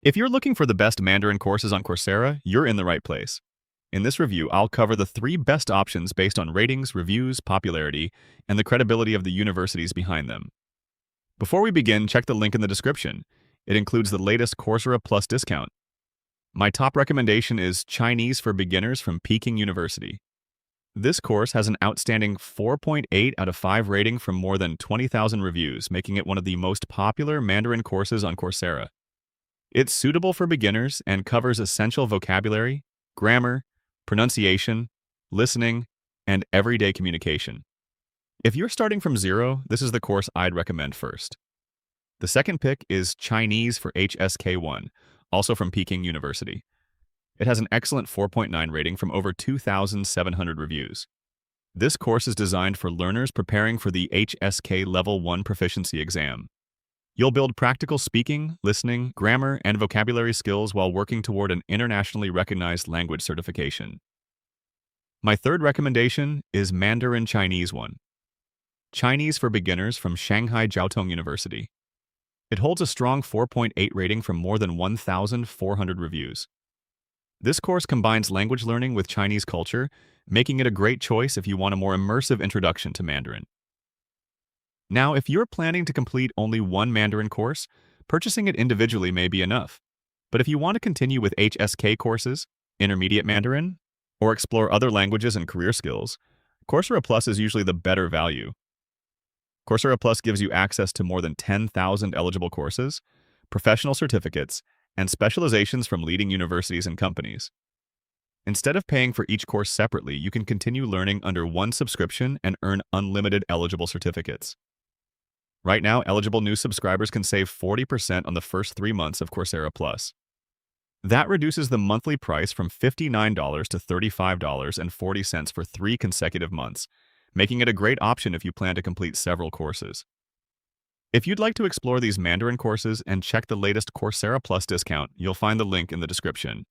If you're looking for the best Mandarin courses on Coursera, you're in the right place. In this review, I'll cover the 3 best options based on ratings, reviews, popularity, and the credibility of the universities behind them. Before we begin, check the link in the description. It includes the latest Coursera Plus discount. My top recommendation is Chinese for Beginners from Peking University. This course has an outstanding 4.8 out of 5 rating from more than 20,000 reviews, making it one of the most popular Mandarin courses on Coursera. It's suitable for beginners and covers essential vocabulary, grammar, pronunciation, listening, and everyday communication. If you're starting from zero, this is the course I'd recommend first. The second pick is Chinese for HSK1, also from Peking University. It has an excellent 4.9 rating from over 2,700 reviews. This course is designed for learners preparing for the HSK Level 1 proficiency exam. You'll build practical speaking, listening, grammar, and vocabulary skills while working toward an internationally recognized language certification. My third recommendation is Mandarin Chinese 1. Chinese for Beginners from Shanghai Jiao University. It holds a strong 4.8 rating from more than 1,400 reviews. This course combines language learning with Chinese culture, making it a great choice if you want a more immersive introduction to Mandarin. Now, if you're planning to complete only one Mandarin course, purchasing it individually may be enough. But if you want to continue with HSK courses, intermediate Mandarin, or explore other languages and career skills, Coursera Plus is usually the better value. Coursera Plus gives you access to more than 10,000 eligible courses, professional certificates, and specializations from leading universities and companies. Instead of paying for each course separately, you can continue learning under one subscription and earn unlimited eligible certificates. Right now, eligible new subscribers can save 40% on the first 3 months of Coursera Plus. That reduces the monthly price from $59 to $35.40 for 3 consecutive months, making it a great option if you plan to complete several courses. If you'd like to explore these Mandarin courses and check the latest Coursera Plus discount, you'll find the link in the description.